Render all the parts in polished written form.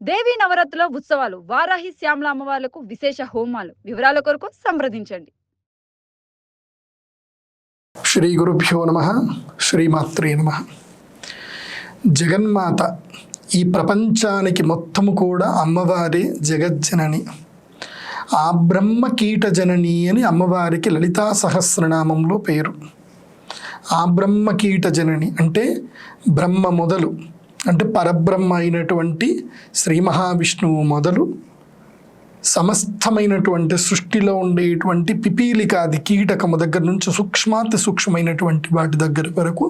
దేవీ నవరాత్రుల ఉత్సవాలు వారాహి శ్యామల అమ్మవార్లకు విశేష హోమాలు వివరాల కొరకు సంప్రదించండి. శ్రీ గురుభ్యో నమః. శ్రీమాత్రే నమః. జగన్మాత ఈ ప్రపంచానికి మొత్తము కూడా అమ్మవారే జగజ్జనని. ఆ బ్రహ్మ కీట జనని అని అమ్మవారికి లలితా సహస్రనామంలో పేరు. ఆ బ్రహ్మ కీట జనని అంటే బ్రహ్మ మొదలు, అంటే పరబ్రహ్మ అయినటువంటి శ్రీ మహావిష్ణువు మొదలు సమస్తమైనటువంటి సృష్టిలో ఉండేటువంటి పిపీలికాది కీటకము దగ్గర నుంచి సూక్ష్మాతి సూక్ష్మమైనటువంటి వాటి దగ్గర వరకు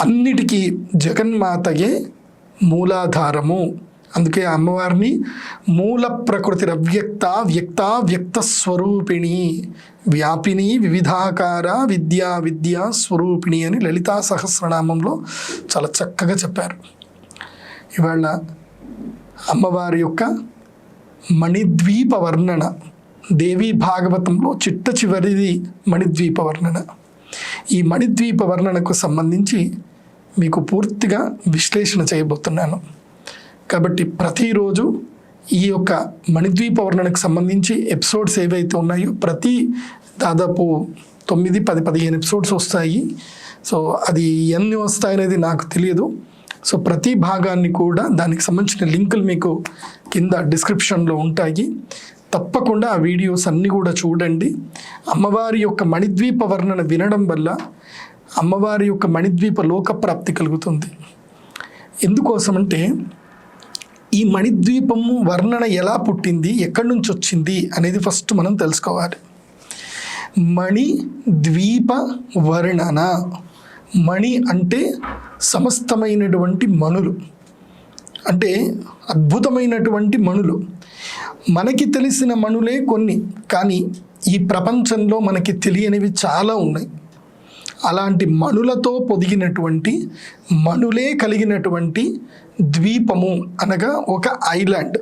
అన్నిటికీ జగన్మాతయే మూలాధారము. అందుకే అమ్మవారిని మూల ప్రకృతి అవ్యక్త వ్యక్త వ్యక్త స్వరూపిణి వ్యాపిని వివిధాకార విద్యా స్వరూపిణి అని లలితా సహస్రనామంలో చాలా చక్కగా చెప్పారు. ఇవాళ అమ్మవారి యొక్క మణిద్వీప వర్ణన, దేవీ భాగవతంలో చిట్ట చివరిది మణిద్వీప వర్ణన. ఈ మణిద్వీప వర్ణనకు సంబంధించి మీకు పూర్తిగా విశ్లేషణ చేయబోతున్నాను. కాబట్టి ప్రతిరోజు ఈ యొక్క మణిద్వీప వర్ణనకు సంబంధించి ఎపిసోడ్స్ ఏవైతే ఉన్నాయో ప్రతి దాదాపు 9, 10, 15 ఎపిసోడ్స్ వస్తాయి. సో అది ఎన్ని వస్తాయనేది నాకు తెలియదు. సో ప్రతి భాగాన్ని కూడా దానికి సంబంధించిన లింకులు మీకు కింద డిస్క్రిప్షన్లో ఉంటాయి. తప్పకుండా ఆ వీడియోస్ అన్నీ కూడా చూడండి. అమ్మవారి యొక్క మణిద్వీప వర్ణన వినడం వల్ల అమ్మవారి యొక్క మణిద్వీప లోకప్రాప్తి కలుగుతుంది. ఎందుకోసమంటే ఈ మణిద్వీపము వర్ణన ఎలా పుట్టింది, ఎక్కడి నుంచి వచ్చింది అనేది ఫస్ట్ మనం తెలుసుకోవాలి. మణిద్వీప వర్ణన, మణి అంటే సమస్తమైనటువంటి మణులు, అంటే అద్భుతమైనటువంటి మణులు. మనకి తెలిసిన మణులే కొన్ని, కానీ ఈ ప్రపంచంలో మనకి తెలియనివి చాలా ఉన్నాయి. అలాంటి మణులతో పొదిగినటువంటి మణులే కలిగినటువంటి ద్వీపము అనగా ఒక ఐలాండ్.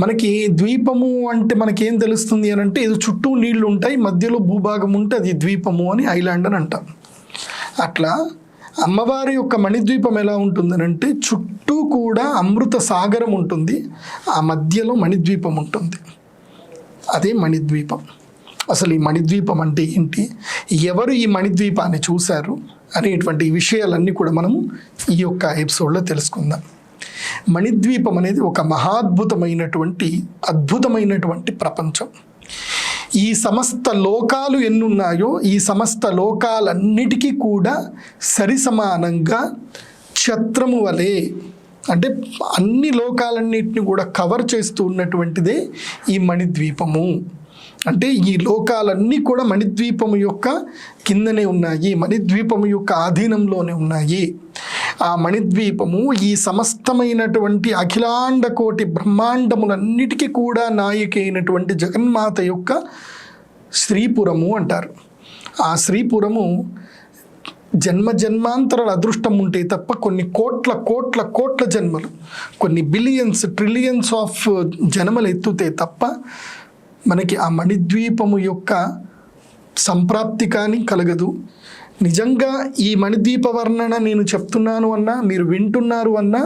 మనకి ద్వీపము అంటే మనకేం తెలుస్తుంది అని అంటే ఇది చుట్టూ నీళ్లు ఉంటాయి, మధ్యలో భూభాగం ఉంటే అది ద్వీపము అని ఐలాండ్ అని అంటాం. అట్లా అమ్మవారి యొక్క మణిద్వీపం ఎలా ఉంటుందనంటే చుట్టూ కూడా అమృత సాగరం ఉంటుంది, ఆ మధ్యలో మణిద్వీపం ఉంటుంది. అదే మణిద్వీపం. అసలు ఈ మణిద్వీపం అంటే ఏంటి, ఎవరు ఈ మణిద్వీపాన్ని చూశారు అనేటువంటి విషయాలన్నీ కూడా మనము ఈ యొక్క ఎపిసోడ్లో తెలుసుకుందాం. మణిద్వీపం అనేది ఒక అద్భుతమైనటువంటి ప్రపంచం. ఈ సమస్త లోకాలు ఎన్నున్నాయో ఈ సమస్త లోకాలన్నిటికీ కూడా సరిసమానంగా ఛత్రము వలె, అంటే అన్ని లోకాలన్నిటిని కూడా కవర్ చేస్తూ ఉన్నటువంటిదే ఈ మణిద్వీపము. అంటే ఈ లోకాలన్నీ కూడా మణిద్వీపము యొక్క కిందనే ఉన్నాయి, మణిద్వీపము యొక్క ఆధీనంలోనే ఉన్నాయి. ఆ మణిద్వీపము ఈ సమస్తమైనటువంటి అఖిలాండ కోటి బ్రహ్మాండములన్నిటికీ కూడా నాయకి అయినటువంటి జగన్మాత యొక్క శ్రీపురము అంటారు. ఆ శ్రీపురము జన్మాంతరాల అదృష్టం ఉంటే తప్ప కొన్ని కోట్ల జన్మలు, కొన్ని బిలియన్స్ ట్రిలియన్స్ ఆఫ్ జన్మలు ఎత్తుతే తప్ప మనకి ఆ మణిద్వీపము యొక్క సంప్రాప్తి కానీ కలగదు. నిజంగా ఈ మణిద్వీప వర్ణన నేను చెప్తున్నాను అన్నా, మీరు వింటున్నారు అన్నా,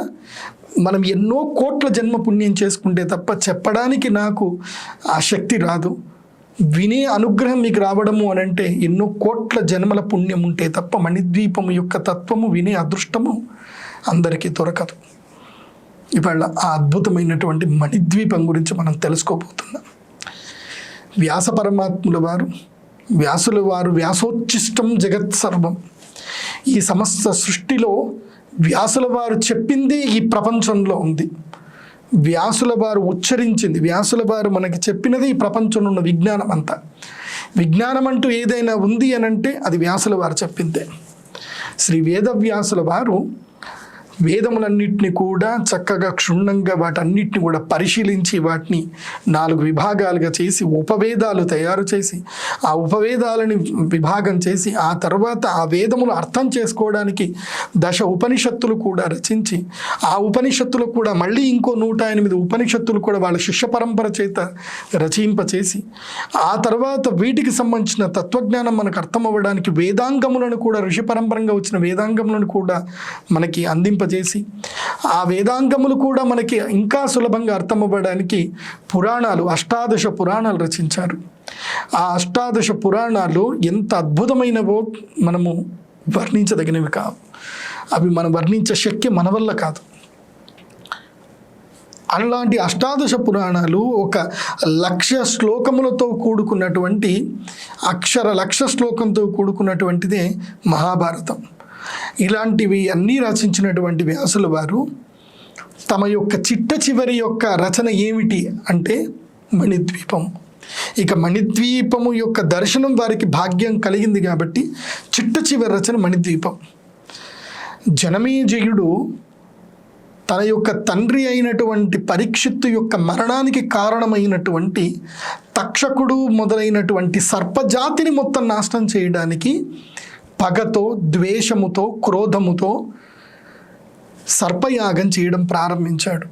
మనం ఎన్నో కోట్ల జన్మ పుణ్యం చేసుకుంటే తప్ప చెప్పడానికి నాకు ఆ శక్తి రాదు. వినే అనుగ్రహం మీకు రావడము అని అంటే ఎన్నో కోట్ల జన్మల పుణ్యం ఉంటే తప్ప మణిద్వీపము యొక్క తత్వము వినే అదృష్టము అందరికీ దొరకదు. ఇవాళ ఆ అద్భుతమైనటువంటి మణిద్వీపం గురించి మనం తెలుసుకోబోతున్నాం. వ్యాస పరమాత్ముల వారు, వ్యాసుల వారు వ్యాసోచ్చిష్టం జగత్ సర్వం, ఈ సమస్త సృష్టిలో వ్యాసుల వారు చెప్పింది ఈ ప్రపంచంలో ఉంది. వ్యాసుల వారు ఉచ్చరించింది, వ్యాసుల వారు మనకి చెప్పినది ఈ ప్రపంచంలో ఉన్న విజ్ఞానం అంతా. విజ్ఞానం అంటూ ఏదైనా ఉంది అని అంటే అది వ్యాసుల వారు చెప్పిందే. శ్రీ వేదవ్యాసుల వారు వేదములన్నింటినీ కూడా చక్కగా క్షుణ్ణంగా వాటన్నిటిని కూడా పరిశీలించి వాటిని 4 విభాగాలుగా చేసి ఉపవేదాలు తయారు చేసి ఆ ఉపవేదాలని విభాగం చేసి ఆ తర్వాత ఆ వేదములు అర్థం చేసుకోవడానికి 10 ఉపనిషత్తులు కూడా రచించి ఆ ఉపనిషత్తులు కూడా మళ్ళీ ఇంకో 108 ఉపనిషత్తులు కూడా వాళ్ళ శిష్య పరంపర చేత రచింపచేసి ఆ తర్వాత వీటికి సంబంధించిన తత్వజ్ఞానం మనకు అర్థం అవ్వడానికి వేదాంగములను కూడా ఋషి పరంపరంగా వచ్చిన వేదాంగములను కూడా మనకి అందింప అవతరింపజేసి ఆ వేదాంగములు కూడా మనకి ఇంకా సులభంగా అర్థమవ్వడానికి పురాణాలు, అష్టాదశ పురాణాలు రచించారు. ఆ అష్టాదశ పురాణాలు ఎంత అద్భుతమైనవో మనము వర్ణించదగినవి కావు. అవి మనం వర్ణించే శక్తి మన వల్ల కాదు. అలాంటి అష్టాదశ పురాణాలు 1,00,000 శ్లోకములతో కూడుకున్నటువంటి, అక్షర 1,00,000 శ్లోకంతో కూడుకున్నటువంటిదే మహాభారతం. ఇలాంటివి అన్నీ రచించినటువంటి వ్యాసుల వారు తమ యొక్క చిట్ట చివరి యొక్క రచన ఏమిటి అంటే మణిద్వీపం. ఇక మణిద్వీపము యొక్క దర్శనం వారికి భాగ్యం కలిగింది కాబట్టి చిట్ట చివరి రచన మణిద్వీపం. జనమేజయుడు తన యొక్క తండ్రి అయినటువంటి పరీక్షిత్తు యొక్క మరణానికి కారణమైనటువంటి తక్షకుడు మొదలైనటువంటి సర్పజాతిని మొత్తం నాశనం చేయడానికి పగతో, ద్వేషముతో, క్రోధముతో సర్పయాగం చేయడం ప్రారంభించాడు.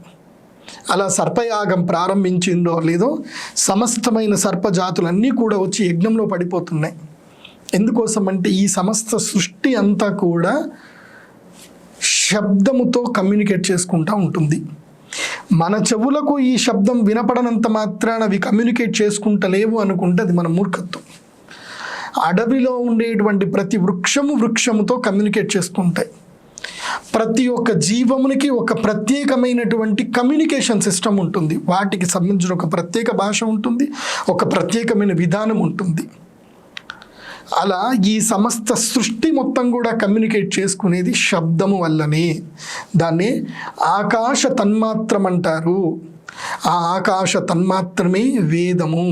అలా సర్పయాగం ప్రారంభించిందో లేదో సమస్తమైన సర్పజాతులన్నీ కూడా వచ్చి యజ్ఞంలో పడిపోతున్నాయి. ఎందుకోసం అంటే ఈ సమస్త సృష్టి అంతా కూడా శబ్దముతో కమ్యూనికేట్ చేసుకుంటూ ఉంటుంది. మన చెవులకు ఈ శబ్దం వినపడనంత మాత్రాన అవి కమ్యూనికేట్ చేసుకుంటలేవు అనుకుంటే అది మన మూర్ఖత్వం. అడవిలో ఉండేటువంటి ప్రతి వృక్షముతో కమ్యూనికేట్ చేసుకుంటాయి. ప్రతి ఒక్క జీవమునికి ఒక ప్రత్యేకమైనటువంటి కమ్యూనికేషన్ సిస్టమ్ ఉంటుంది. వాటికి సంబంధించిన ఒక ప్రత్యేక భాష ఉంటుంది, ఒక ప్రత్యేకమైన విధానం ఉంటుంది. అలా ఈ సమస్త సృష్టి మొత్తం కూడా కమ్యూనికేట్ చేసుకునేది శబ్దము వల్లనే. దాన్ని ఆకాశ తన్మాత్రం అంటారు. ఆ ఆకాశ తన్మాత్రమే వేదము.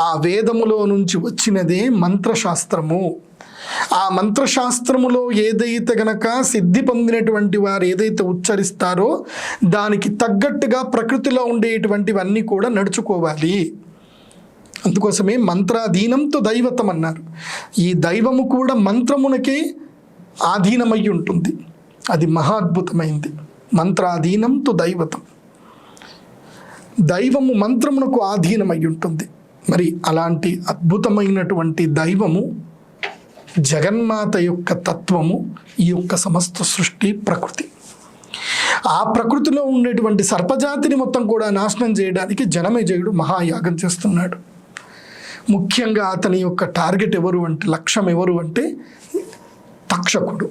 ఆ వేదములో నుంచి వచ్చినదే మంత్రశాస్త్రము. ఆ మంత్రశాస్త్రములో ఏదైతే గనక సిద్ధి పొందినటువంటి వారు ఏదైతే ఉచ్చరిస్తారో దానికి తగ్గట్టుగా ప్రకృతిలో ఉండేటువంటివన్నీ కూడా నడుచుకోవాలి. అందుకోసమే మంత్రాధీనంతో దైవతం అన్నారు. ఈ దైవము కూడా మంత్రమునకే ఆధీనమై ఉంటుంది. అది మహా అద్భుతమైంది. మంత్రాధీనంతో దైవతం. దైవము మంత్రమునకు ఆధీనమై ఉంటుంది. మరి అలాంటి అద్భుతమైనటువంటి దైవము, జగన్మాత యొక్క తత్వము, ఈ యొక్క సమస్త సృష్టి ప్రకృతి. ఆ ప్రకృతిలో ఉండేటువంటి సర్పజాతిని మొత్తం కూడా నాశనం చేయడానికి జనమేజయుడు మహాయాగం చేస్తున్నాడు. ముఖ్యంగా అతని యొక్క టార్గెట్ ఎవరు అంటే, లక్ష్యం ఎవరు అంటే తక్షకుడు.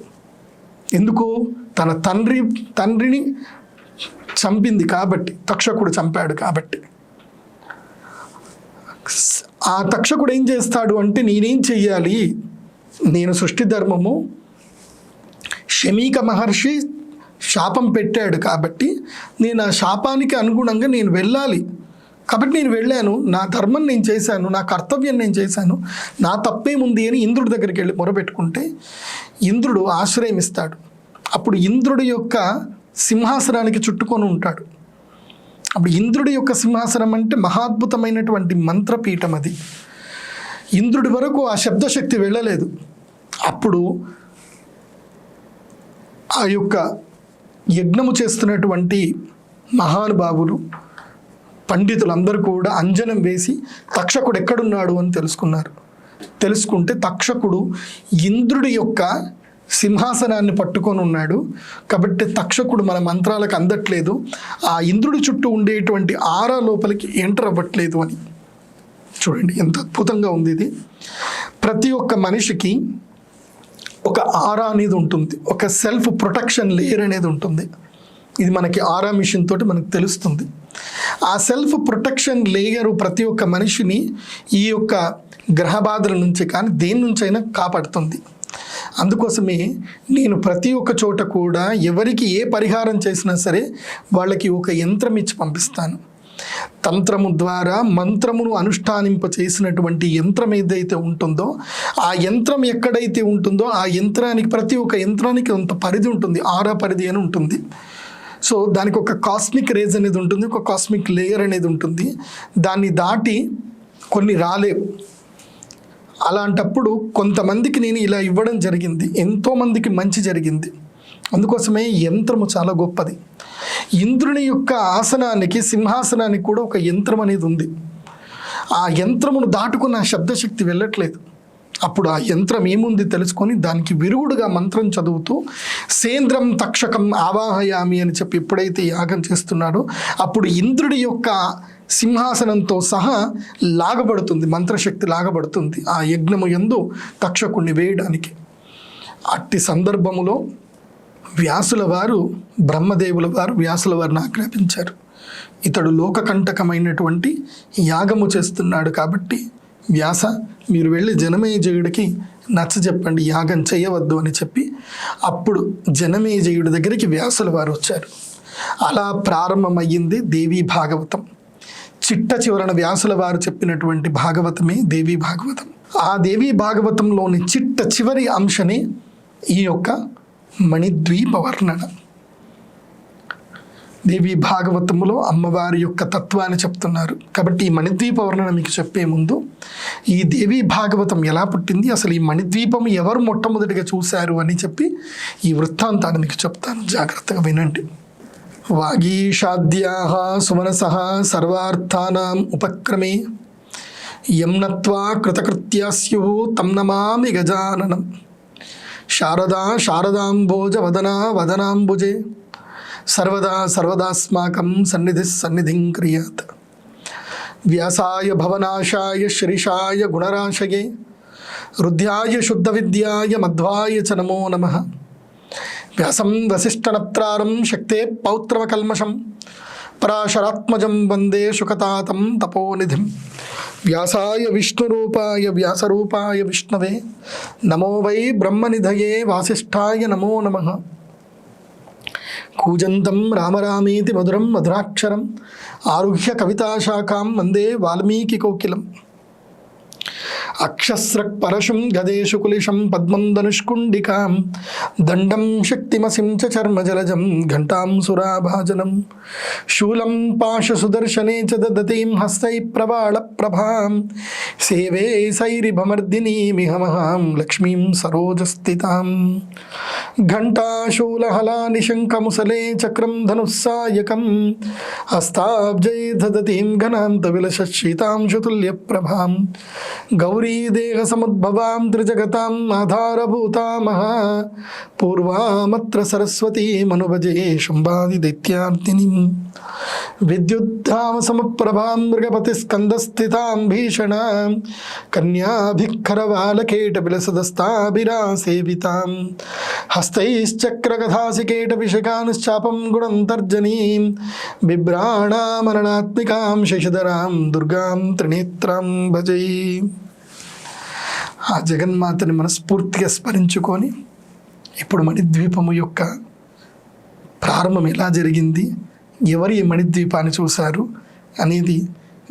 ఎందుకు? తన తండ్రిని చంపింది కాబట్టి, తక్షకుడు చంపాడు కాబట్టి. ఆ తక్షకుడు ఏం చేస్తాడు అంటే, నేనేం చెయ్యాలి, నేను సృష్టి ధర్మము, శమీక మహర్షి శాపం పెట్టాడు కాబట్టి నేను ఆ శాపానికి అనుగుణంగా నేను వెళ్ళాలి. కాబట్టి నేను వెళ్ళాను, నా ధర్మం నేను చేశాను, నా కర్తవ్యం నేను చేశాను, నా తప్పేముంది అని ఇంద్రుడి దగ్గరికి వెళ్ళి మొరపెట్టుకుంటే ఇంద్రుడు ఆశ్రయం ఇస్తాడు. అప్పుడు ఇంద్రుడి యొక్క సింహాసనానికి చుట్టుకొని ఉంటాడు. అప్పుడు ఇంద్రుడి యొక్క సింహాసనం అంటే మహాద్భుతమైనటువంటి మంత్రపీఠం. అది ఇంద్రుడి వరకు ఆ శబ్దశక్తి వెళ్ళలేదు. అప్పుడు ఆ యొక్క యజ్ఞము చేస్తున్నటువంటి మహానుభావులు, పండితులందరూ కూడా అంజనం వేసి తక్షకుడు ఎక్కడున్నాడు అని తెలుసుకుంటే తక్షకుడు ఇంద్రుడి యొక్క సింహాసనాన్ని పట్టుకొని ఉన్నాడు కాబట్టి తక్షకుడు మన మంత్రాలకు అందట్లేదు, ఆ ఇంద్రుడి చుట్టూ ఉండేటువంటి ఆరా లోపలికి ఎంటర్ అవ్వట్లేదు అని. చూడండి ఎంత అద్భుతంగా ఉంది ఇది. ప్రతి ఒక్క మనిషికి ఒక ఆరా అనేది ఉంటుంది, ఒక సెల్ఫ్ ప్రొటెక్షన్ లేయర్ అనేది ఉంటుంది. ఇది మనకి ఆరా మిషన్ తోటి మనకు తెలుస్తుంది. ఆ సెల్ఫ్ ప్రొటెక్షన్ లేయరు ప్రతి ఒక్క మనిషిని ఈ యొక్క గ్రహ బాధల నుంచి కానీ దేని నుంచైనా కాపాడుతుంది. అందుకోసమే నేను ప్రతి ఒక్క చోట కూడా ఎవరికి ఏ పరిహారం చేసినా సరే వాళ్ళకి ఒక యంత్రం ఇచ్చి పంపిస్తాను. తంత్రము ద్వారా మంత్రమును అనుష్ఠానింప చేసినటువంటి యంత్రం ఏదైతే ఉంటుందో ఆ యంత్రం ఎక్కడైతే ఉంటుందో ఆ యంత్రానికి, ప్రతి ఒక్క యంత్రానికి కొంత పరిధి ఉంటుంది, ఆరా పరిధి అని ఉంటుంది. సో దానికి ఒక కాస్మిక్ రేజ్ అనేది ఉంటుంది, ఒక కాస్మిక్ లేయర్ అనేది ఉంటుంది. దాన్ని దాటి కొన్ని రాలేవు. అలాంటప్పుడు కొంతమందికి నేను ఇలా ఇవ్వడం జరిగింది, ఎంతోమందికి మంచి జరిగింది. అందుకోసమే యంత్రము చాలా గొప్పది. ఇంద్రుని యొక్క ఆసనానికి, సింహాసనానికి కూడా ఒక యంత్రం అనేది ఉంది. ఆ యంత్రమును దాటుకున్న శబ్దశక్తి వెళ్ళట్లేదు. అప్పుడు ఆ యంత్రం ఏముంది తెలుసుకొని దానికి విరుగుడుగా మంత్రం చదువుతూ సేంద్రం తక్షకం ఆవాహయామి అని చెప్పి ఎప్పుడైతే యాగం చేస్తున్నాడో అప్పుడు ఇంద్రుడి యొక్క సింహాసనంతో సహా లాగబడుతుంది, మంత్రశక్తి లాగబడుతుంది ఆ యజ్ఞము యందు తక్షకుణ్ణి వేయడానికి. అట్టి సందర్భములో వ్యాసుల వారు, బ్రహ్మదేవుల వారు వ్యాసుల వారిని ఆజ్ఞాపించారు, ఇతడు లోకకంటకమైనటువంటి యాగము చేస్తున్నాడు కాబట్టి వ్యాస మీరు వెళ్ళి జనమేజయుడికి నచ్చ చెప్పండి, యాగం చేయవద్దు అని చెప్పి అప్పుడు జనమేజయుడి దగ్గరికి వ్యాసుల వారు వచ్చారు. అలా ప్రారంభమయ్యింది దేవీ భాగవతం. చిట్ట చివరన వ్యాసుల వారు చెప్పినటువంటి భాగవతమే దేవీ భాగవతం. ఆ దేవీ భాగవతంలోని చిట్ట చివరి అంశనే ఈ యొక్క మణిద్వీప వర్ణన. దేవి భాగవతములో అమ్మవారి యొక్క తత్వాన్ని చెప్తున్నారు కాబట్టి ఈ మణిద్వీప వర్ణన మీకు చెప్పే ముందు ఈ దేవి భాగవతం ఎలా పుట్టింది, అసలు ఈ మణిద్వీపం ఎవరు మొట్టమొదటిగా చూశారు అని చెప్పి ఈ వృత్తాంతాన్ని మీకు చెప్తాను, జాగ్రత్తగా వినండి. వాగీషాద్యాః సుమనసః సర్వార్థానాం ఉపక్రమే యం నత్వా కృతకృత్యాస్యుః తం నమామి గజాననం. శారదా శారదాంబోజ వదనా వదనాంబుజే సర్వదా సర్వదాస్మాకం సన్నిధి సన్నిధిం క్రియాత్. వ్యాసాయ భవనాశాయ శ్రీషాయ గుణరాశయే రుద్ధ్యాయ శుద్ధ విద్యాయ మధ్వాయ చ నమో నమః. వ్యాసం వసిష్ఠనప్తారం శక్తే పౌత్రవకల్మషం పరాశరాత్మజం వందే శుకతాతం తపోనిధిం. వ్యాసాయ విష్ణురూపాయ వ్యాసరూపాయ విష్ణవే నమో వై బ్రహ్మనిధయే వాసిష్ఠాయ నమో నమః. కూజంతం రామరామేతి మధురం మధురాక్షరం ఆరుహ్య కవితాశాఖాం వందే వాల్మీకి కోకిలం. అక్షస్రక్ పరశుం గదేషు కులిశం పద్మం ధనుష్కుండికాం దండం శక్తిమసిం చ చర్మజలజం ఘంటాం సురాభాజనం శూలం పాశసుదర్శనే చ దదతీం హస్తై ప్రవాళ ప్రభాం సేవే సైరిభమర్దినీమిహమహాం లక్ష్మీం సరోజస్థితాం. ఘంటాశూలహలాని శంఖముసలే చక్రం ధనుస్సాయకం హస్తాబ్జై దదతీం ఘనాంత విలసీతాంశుతుల్య ప్రభాం గౌరీ దేహ సముద్భవాం త్రిజగతాం ఆధారభూతామహ పూర్వామత్ర సరస్వతీ మనుభజే శుంభాది దైత్యార్తినిం. విద్యుద్ధామ సమప్రభాం మృగపతి స్కందస్థితాం భీషణాం కన్యాభిక్కరవాలకేట విలసదస్తాభిరాసేవితాం హస్తైశ్చక్రగధాసికేట విషకానుశ్చాపం గుణంతర్జనీం బిభ్రాణామరణాత్మికాం శశిధరాం దుర్గాం త్రినేత్రాం భజే. ఆ జగన్మాతని మనస్ఫూర్తిగా స్మరించుకొని ఇప్పుడు మణిద్వీపము యొక్క ప్రారంభం ఎలా జరిగింది, ఎవరు ఈ మణిద్వీపాన్ని చూశారు అనేది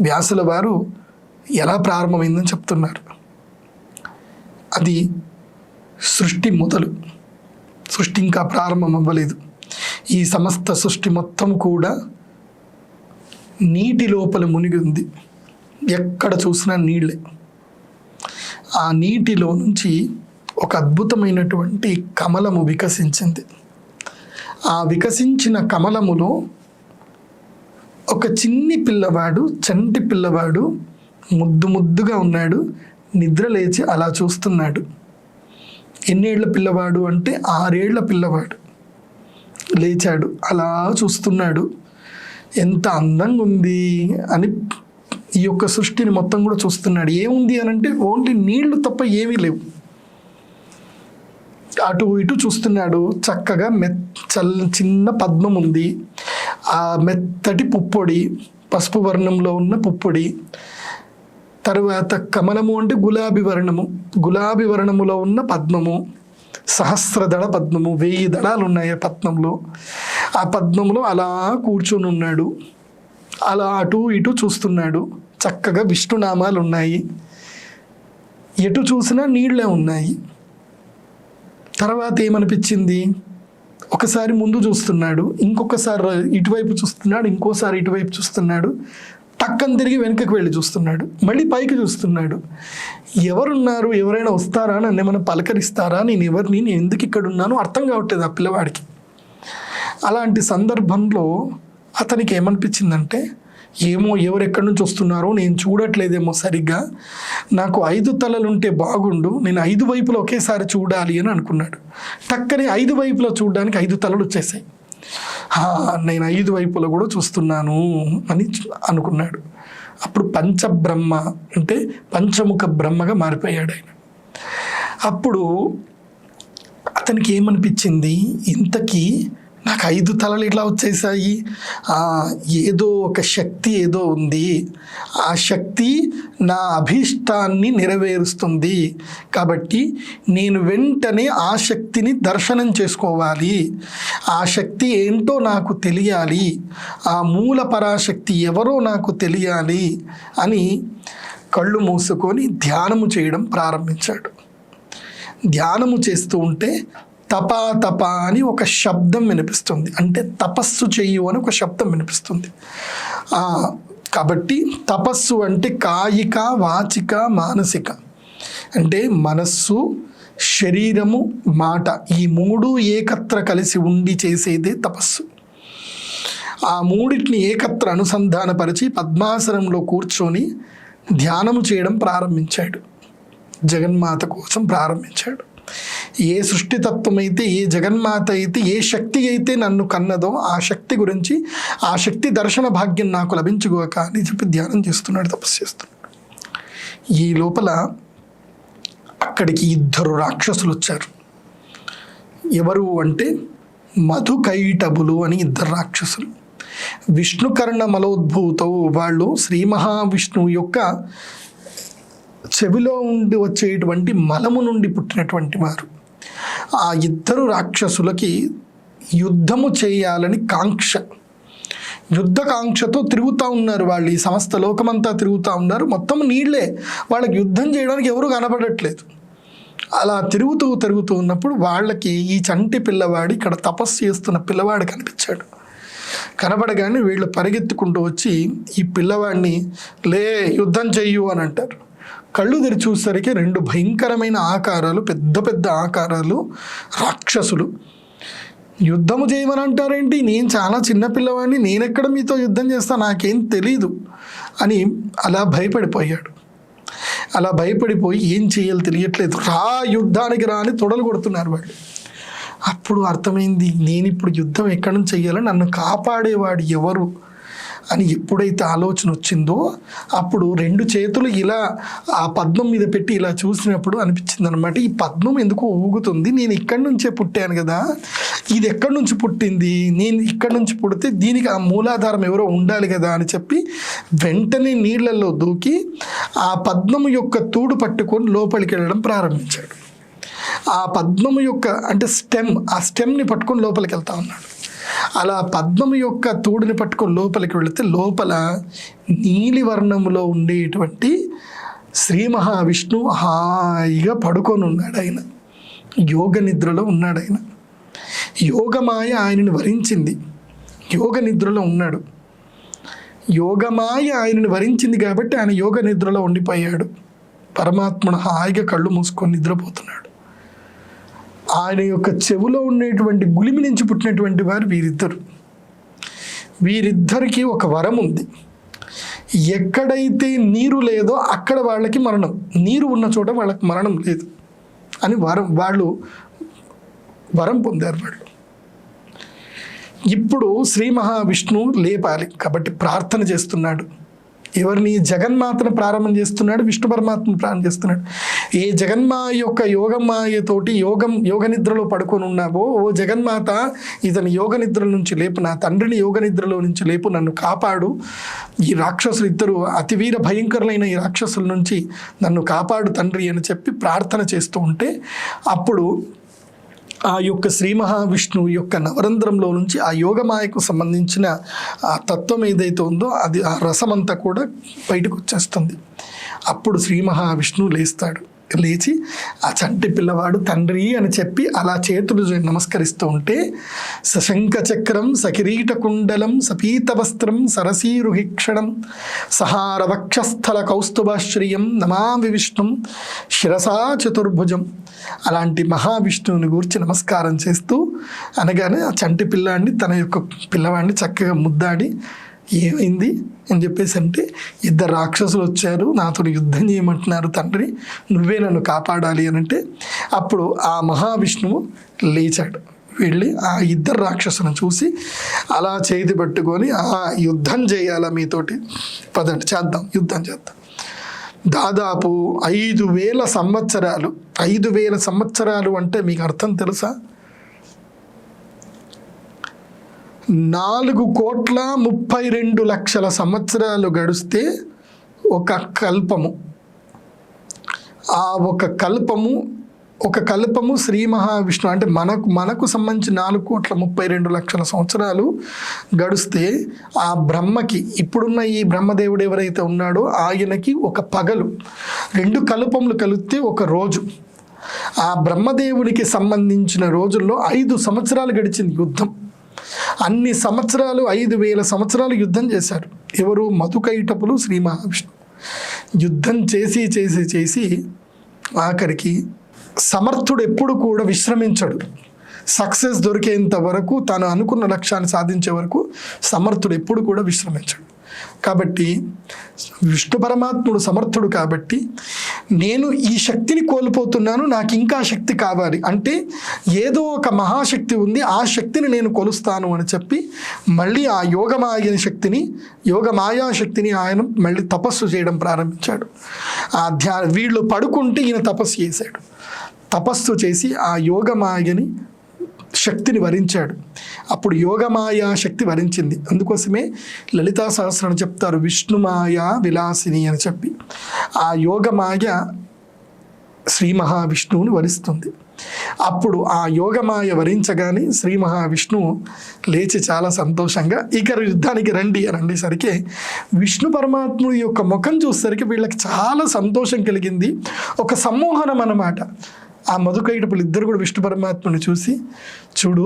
వ్యాసుల వారు ఎలా ప్రారంభమైందని చెప్తున్నారు. అది సృష్టి మొదలు, సృష్టి ఇంకా ప్రారంభం అవ్వలేదు. ఈ సమస్త సృష్టి మొత్తం కూడా నీటి లోపల మునిగి ఉంది, ఎక్కడ చూసినా నీళ్ళే. ఆ నీటిలో నుంచి ఒక అద్భుతమైనటువంటి కమలము వికసించింది. ఆ వికసించిన కమలములో ఒక చిన్ని పిల్లవాడు, చంటి పిల్లవాడు ముద్దు ముద్దుగా ఉన్నాడు, నిద్ర లేచి అలా చూస్తున్నాడు. ఎన్నేళ్ల పిల్లవాడు అంటే 6 ఏళ్ల పిల్లవాడు లేచాడు, అలా చూస్తున్నాడు. ఎంత అందంగా ఉంది అని ఈ యొక్క సృష్టిని మొత్తం కూడా చూస్తున్నాడు. ఏముంది అని అంటే ఓన్లీ నీళ్లు తప్ప ఏమీ లేవు. అటు ఇటు చూస్తున్నాడు. చక్కగా చిన్న పద్మం ఉంది, ఆ మెత్తటి పుప్పొడి, పసుపు వర్ణంలో ఉన్న పుప్పొడి. తర్వాత కమలము అంటే గులాబీ వర్ణము, గులాబీ వర్ణములో ఉన్న పద్మము, సహస్రదళ పద్మము, 1000 దళాలు ఉన్నాయి ఆ పద్మంలో. ఆ పద్మంలో అలా కూర్చొని ఉన్నాడు, అలా అటు ఇటు చూస్తున్నాడు. చక్కగా విష్ణునామాలు ఉన్నాయి, ఎటు చూసినా నీళ్ళే ఉన్నాయి. తర్వాత ఏమనిపించింది, ఒకసారి ముందు చూస్తున్నాడు, ఇంకొకసారి ఇటువైపు చూస్తున్నాడు, ఇంకోసారి ఇటువైపు చూస్తున్నాడు, టక్కన తిరిగి వెనుకకు వెళ్ళి చూస్తున్నాడు, మళ్ళీ పైకి చూస్తున్నాడు. ఎవరున్నారు, ఎవరైనా వస్తారా, నన్ను ఏమైనా పలకరిస్తారా, నేను ఎవరిని, నేను ఎందుకు ఇక్కడ ఉన్నాను అర్థం కావట్లేదు ఆ పిల్లవాడికి. అలాంటి సందర్భంలో అతనికి ఏమనిపించిందంటే ఏమో ఎవరెక్కడి నుంచి వస్తున్నారో నేను చూడట్లేదేమో సరిగ్గా, నాకు 5 తలలుంటే బాగుండు, నేను 5 వైపులో ఒకేసారి చూడాలి అని అనుకున్నాడు. టక్కని 5 వైపులో చూడడానికి 5 తలలు వచ్చేసాయి. నేను 5 వైపులో కూడా చూస్తున్నాను అని అనుకున్నాడు. అప్పుడు పంచబ్రహ్మ అంటే పంచముఖ బ్రహ్మగా మారిపోయాడు ఆయన. అప్పుడు అతనికి ఏమనిపించింది, ఇంతకీ నాకు 5 తలలు ఇట్లా వచ్చేసాయి, ఏదో ఒక శక్తి ఏదో ఉంది, ఆ శక్తి నా అభీష్టాన్ని నెరవేరుస్తుంది, కాబట్టి నేను వెంటనే ఆ శక్తిని దర్శనం చేసుకోవాలి, ఆ శక్తి ఏంటో నాకు తెలియాలి, ఆ మూల పరాశక్తి ఎవరో నాకు తెలియాలి అని కళ్ళు మూసుకొని ధ్యానము చేయడం ప్రారంభించాడు. ధ్యానము చేస్తూ ఉంటే తపా తప అని ఒక శబ్దం వినిపిస్తుంది, అంటే తపస్సు చెయ్యు అని ఒక శబ్దం వినిపిస్తుంది. కాబట్టి తపస్సు అంటే కాయిక, వాచిక, మానసిక, అంటే మనస్సు, శరీరము, మాట, ఈ 3 ఏకత్ర కలిసి ఉండి చేసేదే తపస్సు. ఆ 3టిని ఏకత్ర అనుసంధానపరిచి పద్మాసనంలో కూర్చొని ధ్యానము చేయడం ప్రారంభించాడు. జగన్మాత కోసం ప్రారంభించాడు. ఏ సృష్టితత్వం అయితే, ఏ జగన్మాత అయితే, ఏ శక్తి అయితే నన్ను కన్నదో ఆ శక్తి గురించి, ఆ శక్తి దర్శన భాగ్యం నాకు లభించుకోక అని చెప్పి ధ్యానం చేస్తున్నాడు, తపస్సు చేస్తున్నాడు. ఈ లోపల అక్కడికి 2 రాక్షసులు వచ్చారు. ఎవరు అంటే మధుకైటబులు అని 2 రాక్షసులు. విష్ణుకర్ణ మలోద్భూతవు, వాళ్ళు శ్రీ మహావిష్ణువు యొక్క చెవిలో ఉండి వచ్చేటువంటి మలము నుండి పుట్టినటువంటి వారు. ఆ 2 రాక్షసులకి యుద్ధము చేయాలని కాంక్ష, యుద్ధ కాంక్షతో తిరుగుతూ ఉన్నారు వాళ్ళు. ఈ సమస్త లోకమంతా తిరుగుతూ ఉన్నారు, మొత్తం నీళ్లే, వాళ్ళకి యుద్ధం చేయడానికి ఎవరు కనపడట్లేదు. అలా తిరుగుతూ ఉన్నప్పుడు వాళ్ళకి ఈ చంటి పిల్లవాడు, ఇక్కడ తపస్సు చేస్తున్న పిల్లవాడు కనిపించాడు. కనపడగానే వీళ్ళు పరిగెత్తుకుంటూ వచ్చి ఈ పిల్లవాడిని లే యుద్ధం చెయ్యు అని అంటారు. కళ్ళు తెరిచి చూసేసరికి 2 భయంకరమైన ఆకారాలు, పెద్ద పెద్ద ఆకారాలు రాక్షసులు. యుద్ధము చేయమని అంటారేంటి, నేను చాలా చిన్న పిల్లవాడిని, నేనెక్కడ మీతో యుద్ధం చేస్తా, నాకేం తెలీదు అని అలా భయపడిపోయాడు. అలా భయపడిపోయి ఏం చేయాలో తెలియట్లేదు, యుద్ధానికి రా అని తొడలు కొడుతున్నారు వాళ్ళు. అప్పుడు అర్థమైంది, నేను ఇప్పుడు యుద్ధం ఎక్కడి నుంచి చెయ్యాలో, నన్ను కాపాడేవాడు ఎవరు అని ఎప్పుడైతే ఆలోచన వచ్చిందో అప్పుడు 2 చేతులు ఇలా ఆ పద్మం మీద పెట్టి ఇలా చూసినప్పుడు అనిపించింది అనమాట, ఈ పద్మం ఎందుకో ఊగుతుంది, నేను ఇక్కడి నుంచే పుట్టాను కదా, ఇది ఎక్కడి నుంచి పుట్టింది, నేను ఇక్కడి నుంచి పుడితే దీనికి ఆ మూలాధారం ఎవరో ఉండాలి కదా అని చెప్పి వెంటనే నీళ్ళల్లో దూకి ఆ పద్మము యొక్క తూడు పట్టుకొని లోపలికి వెళ్ళడం ప్రారంభించాడు. ఆ పద్మము యొక్క అంటే ఆ స్టెమ్ని పట్టుకొని లోపలికి వెళ్తా ఉన్నాడు. అలా పద్మము యొక్క తూడుని పట్టుకొని లోపలికి వెళితే లోపల నీలి వర్ణములో ఉండేటువంటి శ్రీ మహావిష్ణువు హాయిగా పడుకొని ఉన్నాడు. ఆయన యోగ నిద్రలో ఉన్నాడు. ఆయన యోగమాయ ఆయనను వరించింది, యోగ నిద్రలో ఉన్నాడు. యోగమాయ ఆయనను వరించింది కాబట్టి ఆయన యోగ నిద్రలో ఉండిపోయాడు. పరమాత్ముడు హాయిగా కళ్ళు మూసుకొని నిద్రపోతున్నాడు. ఆయన యొక్క చెవులో ఉండేటువంటి గులిమి నుంచి పుట్టినటువంటి వారు వీరిద్దరికి ఒక వరం ఉంది. ఎక్కడైతే నీరు లేదో అక్కడ వాళ్ళకి మరణం, నీరు ఉన్న చోట వాళ్ళకి మరణం లేదు అని వాళ్ళు వరం పొందారు. వాళ్ళు ఇప్పుడు శ్రీ మహావిష్ణువు లేపాలి కాబట్టి ప్రార్థన చేస్తున్నాడు. ఎవరిని? జగన్మాతను ప్రారంభం చేస్తున్నాడు, విష్ణు పరమాత్మను ప్రారంభం చేస్తున్నాడు. ఏ జగన్మాయ యొక్క యోగమాయతోటి యోగ నిద్రలో పడుకొని ఉన్నావో, ఓ జగన్మాత ఇతని యోగ నిద్ర నుంచి లేపు, నా తండ్రిని యోగ నిద్రలో నుంచి లేపు, నన్ను కాపాడు, ఈ రాక్షసులు 2 అతివీర భయంకరులైన ఈ రాక్షసుల నుంచి నన్ను కాపాడు తండ్రి అని చెప్పి ప్రార్థన చేస్తూ ఉంటే అప్పుడు ఆ యొక్క శ్రీ మహావిష్ణువు యొక్క నవరంధ్రంలో నుంచి ఆ యోగమాయకు సంబంధించిన ఆ తత్వం ఏదైతే ఉందో అది, ఆ రసమంతా కూడా బయటకు వచ్చేస్తుంది. అప్పుడు శ్రీ మహావిష్ణువు లేస్తాడు. లేచి ఆ చంటి పిల్లవాడు తండ్రి అని చెప్పి అలా చేతులు నమస్కరిస్తూ ఉంటే సశంఖ చక్రం సకిరీట కుండలం సపీతవస్త్రం సరసీరుహిక్షణం సహార వక్షస్థల కౌస్తుభాశ్రియం నమామి విష్ణుం శిరసా చతుర్భుజం. అలాంటి మహావిష్ణువుని గురించి నమస్కారం చేస్తూ అనగానే ఆ చంటి పిల్లాడిని తన యొక్క పిల్లవాడిని చక్కగా ముద్దాడి ఏమైంది అని చెప్పేసి అంటే, ఇద్దరు రాక్షసులు వచ్చారు, నాతో యుద్ధం చేయమంటున్నారు తండ్రి, నువ్వే నన్ను కాపాడాలి అని అంటే, అప్పుడు ఆ మహావిష్ణువు లేచాడు, వెళ్ళి ఆ ఇద్దరు రాక్షసులను చూసి అలా చేతి పట్టుకొని, యుద్ధం చేయాలా మీతోటి, పదండి చేద్దాం, యుద్ధం చేద్దాం. దాదాపు 5,000 సంవత్సరాలు. 5,000 సంవత్సరాలు అంటే మీకు అర్థం తెలుసా? 4,32,00,000 సంవత్సరాలు గడిస్తే ఒక కల్పము. ఆ ఒక కల్పము శ్రీ మహావిష్ణువు అంటే మనకు సంబంధించి 4,32,00,000 సంవత్సరాలు గడిస్తే ఆ బ్రహ్మకి, ఇప్పుడున్న ఈ బ్రహ్మదేవుడు ఎవరైతే ఉన్నాడో ఆయనకి ఒక పగలు. 2 కల్పములు కలిపితే ఒక రోజు. ఆ బ్రహ్మదేవునికి సంబంధించిన రోజుల్లో 5 సంవత్సరాలు గడిచింది యుద్ధం. అన్ని సంవత్సరాలు 5,000 సంవత్సరాలు యుద్ధం చేశారు. ఎవరు? మధుకైటపులు, శ్రీ మహావిష్ణువు. యుద్ధం చేసి చేసి చేసి ఆఖరికి సమర్థుడు ఎప్పుడు కూడా విశ్రమించడు. సక్సెస్ దొరికేంత వరకు, తాను అనుకున్న లక్ష్యాన్ని సాధించే వరకు సమర్థుడు ఎప్పుడు కూడా విశ్రమించడు. కాబట్టి విష్ణు పరమాత్ముడు సమర్థుడు కాబట్టి, నేను ఈ శక్తిని కోల్పోతున్నాను, నాకు ఇంకా శక్తి కావాలి అంటే ఏదో ఒక మహాశక్తి ఉంది, ఆ శక్తిని నేను కొలుస్తాను అని చెప్పి మళ్ళీ ఆ యోగమాయా శక్తిని ఆయన మళ్ళీ తపస్సు చేయడం ప్రారంభించాడు. వీళ్ళు పడుకుంటే ఈయన తపస్సు చేశాడు. తపస్సు చేసి ఆ యోగమాయని శక్తిని వరించాడు. అప్పుడు యోగమాయా శక్తి వరించింది. అందుకోసమే లలితా సహస్రం చెప్తారు విష్ణుమాయా విలాసిని అని చెప్పి. ఆ యోగమాయ శ్రీ మహావిష్ణువుని వరిస్తుంది. అప్పుడు ఆ యోగమాయ వరించగానే శ్రీ మహావిష్ణువు లేచి చాలా సంతోషంగా ఇక యుద్ధానికి రండి అని అనేసరికి విష్ణు పరమాత్ముడి యొక్క ముఖం చూసేసరికి వీళ్ళకి చాలా సంతోషం కలిగింది. ఒక సమ్మోహనం అన్నమాట. ఆ మధుకైటపులు ఇద్దరు కూడా విష్ణు పరమాత్మని చూసి, చూడు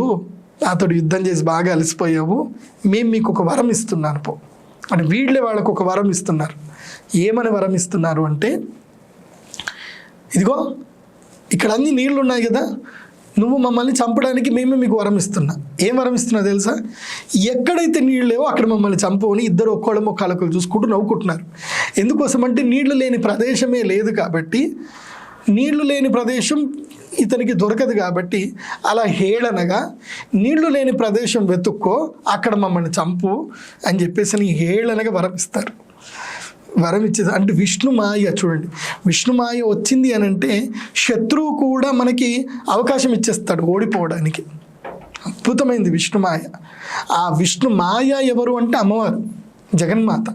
నాతో యుద్ధం చేసి బాగా అలసిపోయావు, మేము మీకు ఒక వరం ఇస్తున్నాను పో అని వీళ్ళే వాళ్ళకు ఒక వరం ఇస్తున్నారు. ఏమని వరం ఇస్తున్నారు అంటే, ఇదిగో ఇక్కడ అన్ని నీళ్లు ఉన్నాయి కదా, నువ్వు మమ్మల్ని చంపడానికి మేమే మీకు వరం ఇస్తున్నా. ఏం వరం ఇస్తున్నా తెలుసా? ఎక్కడైతే నీళ్ళు లేవో అక్కడ మమ్మల్ని చంపవని ఇద్దరు ఒక్కళ్ళొక్కళ్ళు చూసుకుంటూ నవ్వుకుంటున్నారు. ఎందుకోసం అంటే నీళ్లు లేని ప్రదేశమే లేదు కాబట్టి, నీళ్లు లేని ప్రదేశం ఇతనికి దొరకదు కాబట్టి అలా హేళనగా నీళ్లు లేని ప్రదేశం వెతుక్కో, అక్కడ మమ్మల్ని చంపు అని చెప్పేసి హేళనగా వరం ఇస్తారు. వరం ఇచ్చేది అంటే విష్ణుమాయ. చూడండి, విష్ణుమాయ వచ్చింది అని అంటే శత్రువు కూడా మనకి అవకాశం ఇచ్చేస్తాడు ఓడిపోవడానికి. అద్భుతమైంది విష్ణుమాయ. ఆ విష్ణుమాయ ఎవరు అంటే అమ్మవారు జగన్మాత,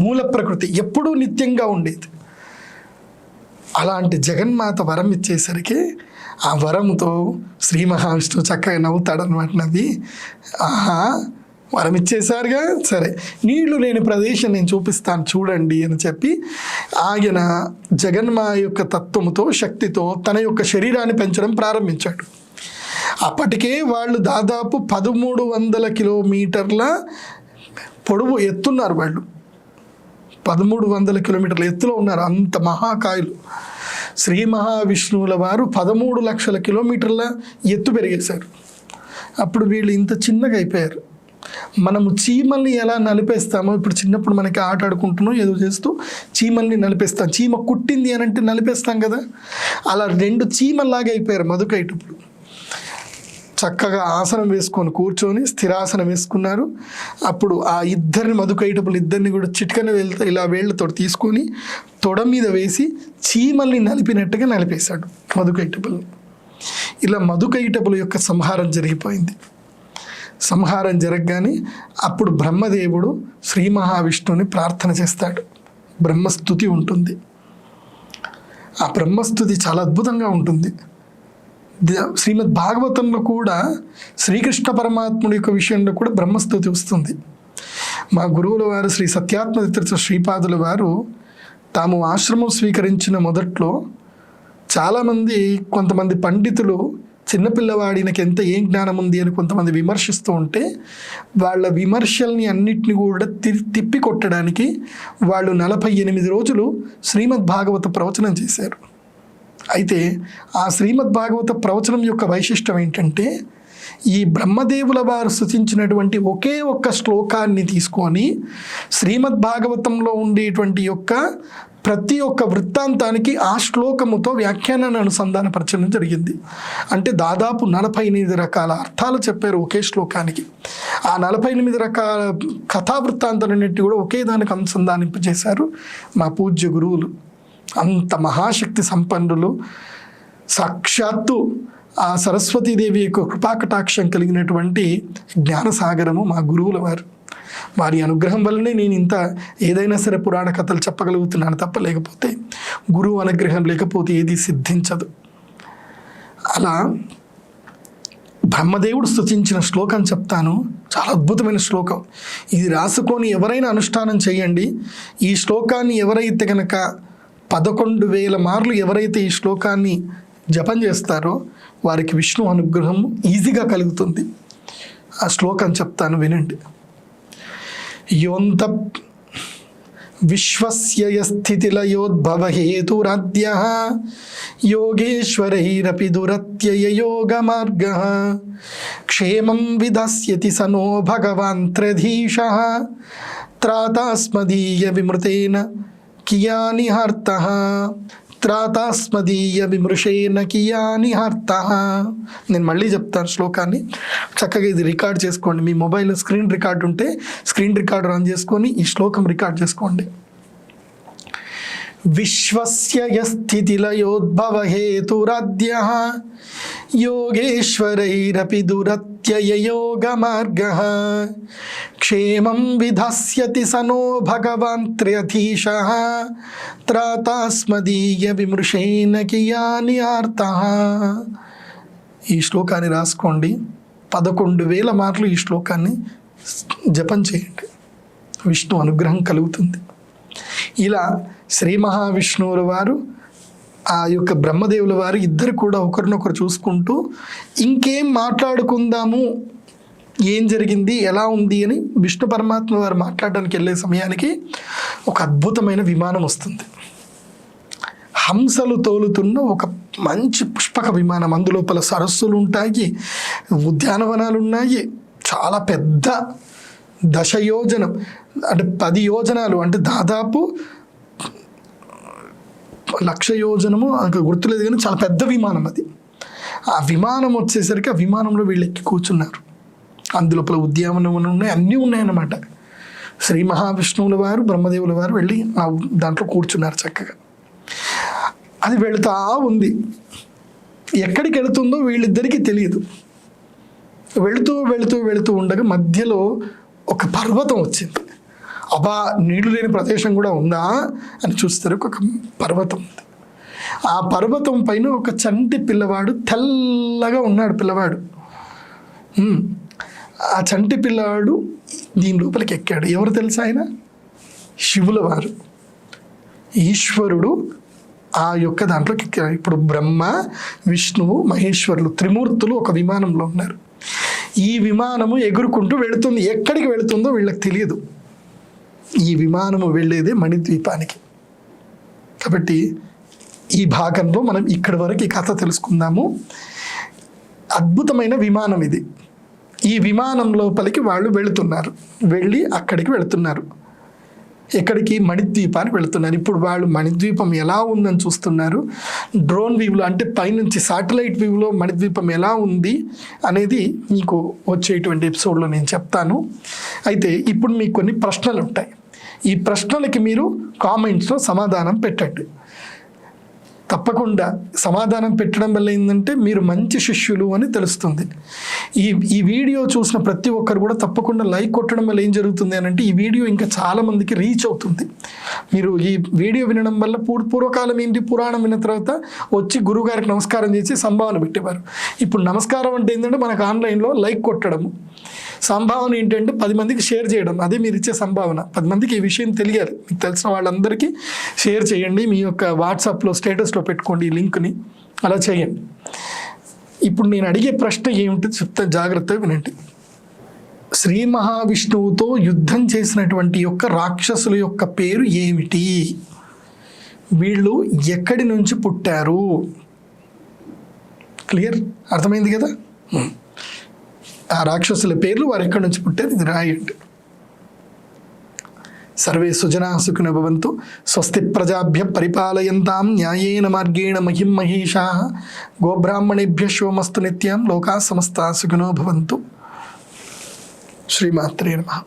మూల ప్రకృతి, ఎప్పుడూ నిత్యంగా ఉండేది. అలాంటి జగన్మాత వరం ఇచ్చేసరికి ఆ వరంతో శ్రీ మహావిష్ణువు చక్కగా నవ్వుతాడనమాట. నవ్వి, ఆహా వరం ఇచ్చేసారుగా, సరే నీళ్లు లేని ప్రదేశం నేను చూపిస్తాను చూడండి అని చెప్పి ఆయన జగన్మాయ యొక్క తత్వముతో, శక్తితో తన యొక్క శరీరాన్ని పెంచడం ప్రారంభించాడు. అప్పటికే వాళ్ళు దాదాపు 1,300 కిలోమీటర్ల పొడవు ఎత్తున్నారు. వాళ్ళు 1,300 కిలోమీటర్ల ఎత్తులో ఉన్నారు. అంత మహాకాయులు. శ్రీ మహావిష్ణువుల వారు 13 లక్షల కిలోమీటర్ల ఎత్తు పెరిగేశారు. అప్పుడు వీళ్ళు ఇంత చిన్నగా అయిపోయారు. మనము చీమల్ని ఎలా నలిపేస్తామో, ఇప్పుడు చిన్నప్పుడు మనకి ఆట ఆడుకుంటున్నాం ఏదో చేస్తూ చీమల్ని నలిపేస్తాం. చీమ కుట్టింది అని అంటే నలిపేస్తాం కదా, అలా 2 చీమల్లాగా అయిపోయారు మధుకైటపులు. చక్కగా ఆసనం వేసుకొని కూర్చొని స్థిరాసనం వేసుకున్నారు. అప్పుడు ఆ మధుకైటపులు ఇద్దరిని కూడా చిటికన ఇలా వేళ్లతో తీసుకొని తొడ మీద వేసి చీమల్ని నలిపినట్టుగా నలిపేశాడు మధుకైటపుల్ని. ఇలా మధుకైటపుల యొక్క సంహారం జరిగిపోయింది. సంహారం జరగగానే అప్పుడు బ్రహ్మదేవుడు శ్రీ మహావిష్ణువుని ప్రార్థన చేస్తాడు. బ్రహ్మస్తుతి ఉంటుంది. ఆ బ్రహ్మస్తుతి చాలా అద్భుతంగా ఉంటుంది. శ్రీమద్ భాగవతంలో కూడా శ్రీకృష్ణ పరమాత్ముడి యొక్క విషయంలో కూడా బ్రహ్మస్తుతి వస్తుంది. మా గురువుల వారు శ్రీ సత్యాత్మతీర్థ శ్రీపాదుల వారు తాము ఆశ్రమం స్వీకరించిన మొదట్లో కొంతమంది పండితులు చిన్నపిల్లవాడినకి ఏం జ్ఞానం ఉంది అని కొంతమంది విమర్శిస్తూ ఉంటే, వాళ్ళ విమర్శల్ని అన్నిటిని కూడా తిప్పి కొట్టడానికి వాళ్ళు 48 రోజులు శ్రీమద్ భాగవత ప్రవచనం చేశారు. అయితే ఆ శ్రీమద్ భాగవత ప్రవచనం యొక్క వైశిష్టం ఏంటంటే, ఈ బ్రహ్మదేవుల వారు స్తుతించినటువంటి ఒకే ఒక్క శ్లోకాన్ని తీసుకొని శ్రీమద్ భాగవతంలో ఉండేటువంటి యొక్క ప్రతి ఒక్క వృత్తాంతానికి ఆ శ్లోకముతో వ్యాఖ్యానాన్ని అనుసంధానపరచడం జరిగింది. అంటే దాదాపు 48 రకాల అర్థాలు చెప్పారు ఒకే శ్లోకానికి. ఆ 48 రకాల కథా వృత్తాంతాలన్నింటినీ కూడా ఒకే దానికి అనుసంధానింపజేశారు మా పూజ్య గురువులు. అంత మహాశక్తి సంపన్నులు, సాక్షాత్తు ఆ సరస్వతీదేవి యొక్క కృపాకటాక్షం కలిగినటువంటి జ్ఞానసాగరము మా గురువుల వారు. వారి అనుగ్రహం వల్లనే నేను ఇంత ఏదైనా సరే పురాణ కథలు చెప్పగలుగుతున్నాను తప్ప, లేకపోతే గురువు అనుగ్రహం లేకపోతే ఏది సిద్ధించదు. అలా బ్రహ్మదేవుడు స్తుతించిన శ్లోకం చెప్తాను, చాలా అద్భుతమైన శ్లోకం. ఇది రాసుకొని ఎవరైనా అనుష్ఠానం చేయండి. ఈ శ్లోకాన్ని ఎవరైతే కనుక 11,000 మార్లు ఎవరైతే ఈ శ్లోకాన్ని జపం చేస్తారో వారికి విష్ణు అనుగ్రహం ఈజీగా కలుగుతుంది. ఆ శ్లోకం చెప్తాను, వినండి. యోంత విశ్వస్య స్థితిలయోద్భవ హేతురాద్యః యోగేశ్వరైరపి దురత్యయ యోగ మార్గః క్షేమం విధాస్యతి సనో భగవాన్ త్రధీశః త్రాతాస్మదీయ విమృతేన కియాని హర్తః త్రాతాస్మదీయ విమృషేన కియాని హర్తః. నేను మళ్ళీ చెప్తాను శ్లోకాన్ని, చక్కగా ఇది రికార్డ్ చేసుకోండి. మీ మొబైల్లో స్క్రీన్ రికార్డ్ ఉంటే స్క్రీన్ రికార్డ్ ఆన్ చేసుకొని ఈ శ్లోకం రికార్డ్ చేసుకోండి. విశ్వస్య స్థితిలయోద్భవ హేతురాద్యః యోగేశ్వరైరపి దురత్యయ యోగ మార్గః క్షేమం విధాస్యతి సనో భగవాన్ త్రయధీశః త్రాతాస్మదీయ విమృషేన కియాని ఆర్తః. ఈ శ్లోకాన్ని రాసుకోండి. 11,000 మార్లు ఈ శ్లోకాన్ని జపం చేయండి, విష్ణు అనుగ్రహం కలుగుతుంది. ఇలా శ్రీ మహావిష్ణువుల వారు ఆ యొక్క బ్రహ్మదేవుల వారు ఇద్దరు కూడా ఒకరినొకరు చూసుకుంటూ ఇంకేం మాట్లాడుకుందాము, ఏం జరిగింది, ఎలా ఉంది అని విష్ణు పరమాత్మ వారు మాట్లాడడానికి వెళ్ళే సమయానికి ఒక అద్భుతమైన విమానం వస్తుంది. హంసలు తోలుతున్న ఒక మంచి పుష్పక విమానం. అందులోపల సరస్సులు ఉంటాయి, ఉద్యానవనాలు ఉన్నాయి. చాలా పెద్ద 10 యోజనం అంటే 10 యోజనాలు అంటే దాదాపు 1,00,000 యోజనము గుర్తులేదు కానీ చాలా పెద్ద విమానం అది. ఆ విమానం వచ్చేసరికి ఆ విమానంలో వీళ్ళు ఎక్కి కూర్చున్నారు. అందులోపల ఉద్యానవనం ఉన్నాయి, అన్నీ ఉన్నాయన్నమాట. శ్రీ మహావిష్ణువుల వారు బ్రహ్మదేవుల వారు వెళ్ళి ఆ దాంట్లో కూర్చున్నారు చక్కగా. అది వెళుతూ ఉంది. ఎక్కడికి వెళుతుందో వీళ్ళిద్దరికీ తెలియదు. వెళుతూ వెళుతూ వెళుతూ ఉండగా మధ్యలో ఒక పర్వతం వచ్చింది. అబ్బా, నీళ్లు లేని ప్రదేశం కూడా ఉందా అని చూస్తారు. ఒక పర్వతం ఉంది. ఆ పర్వతం పైన ఒక చంటి పిల్లవాడు, తెల్లగా ఉన్నాడు పిల్లవాడు. ఆ చంటి పిల్లవాడు దీని లోపలికి ఎక్కాడు. ఎవరు తెలుసా ఆయన? శివుల వారు, ఈశ్వరుడు ఆ యొక్క దాంట్లోకి ఎక్కాడు. ఇప్పుడు బ్రహ్మ, విష్ణువు, మహేశ్వరులు త్రిమూర్తులు ఒక విమానంలో ఉన్నారు. ఈ విమానము ఎగురుకుంటూ వెళుతుంది. ఎక్కడికి వెళుతుందో వీళ్ళకి తెలియదు. ఈ విమానము వెళ్ళేదే మణిద్వీపానికి. కాబట్టి ఈ భాగంలో మనం ఇక్కడి వరకు ఈ కథ తెలుసుకుందాము. అద్భుతమైన విమానం ఇది. ఈ విమానం లోపలికి వాళ్ళు వెళుతున్నారు. వెళ్ళి అక్కడికి వెళుతున్నారు. ఎక్కడికి? మణిద్వీపానికి వెళుతున్నారు. ఇప్పుడు వాళ్ళు మణిద్వీపం ఎలా ఉందని చూస్తున్నారు. డ్రోన్ వ్యూలో అంటే పైనుంచి శాటిలైట్ వ్యూలో మణిద్వీపం ఎలా ఉంది అనేది మీకు వచ్చేటువంటి ఎపిసోడ్లో నేను చెప్తాను. అయితే ఇప్పుడు మీకు కొన్ని ప్రశ్నలు ఉంటాయి. ఈ ప్రశ్నలకి మీరు కామెంట్స్లో సమాధానం పెట్టండి. తప్పకుండా సమాధానం పెట్టడం వల్ల ఏంటంటే మీరు మంచి శిష్యులు అని తెలుస్తుంది. ఈ వీడియో చూసిన ప్రతి ఒక్కరు కూడా తప్పకుండా లైక్ కొట్టడం వల్ల ఏం జరుగుతుంది అని అంటే ఈ వీడియో ఇంకా చాలామందికి రీచ్ అవుతుంది. మీరు ఈ వీడియో వినడం వల్ల పూర్వకాలం ఏంటి, పురాణం విన్న తర్వాత వచ్చి గురువుగారికి నమస్కారం చేసి సంభావన పెట్టేవారు. ఇప్పుడు నమస్కారం అంటే ఏంటంటే మనకు ఆన్లైన్లో లైక్ కొట్టడము. సంభావన ఏంటంటే 10 మందికి షేర్ చేయడం. అదే మీరు ఇచ్చే సంభావన. 10 మందికి ఈ విషయం తెలియాలి. మీకు తెలిసిన వాళ్ళందరికీ షేర్ చేయండి. మీ యొక్క వాట్సాప్లో స్టేటస్లో పెట్టుకోండి ఈ లింక్ని. అలా చేయండి. ఇప్పుడు నేను అడిగే ప్రశ్న ఏమిటో చెప్తా, జాగ్రత్తగా వినండి. శ్రీ మహావిష్ణువుతో యుద్ధం చేసినటువంటి యొక్క రాక్షసుల యొక్క పేరు ఏమిటి? వీళ్ళు ఎక్కడి నుంచి పుట్టారు? క్లియర్? అర్థమైంది కదా? ఆ రాక్షసుల పేర్లు వారు ఎక్కడి నుంచి పుట్టారు ఇది రాయండి. సర్వే సుజనా సుఖినో భవంతు. స్వస్తి ప్రజాభ్య పరిపాలయంతాం న్యాయేన మార్గేణ మహిం మహీషాః. గోబ్రాహ్మణేభ్యః శుభమస్తు నిత్యం. లోకాః సమస్తాః సుఖినో భవంతు. శ్రీమాత్రే నమః.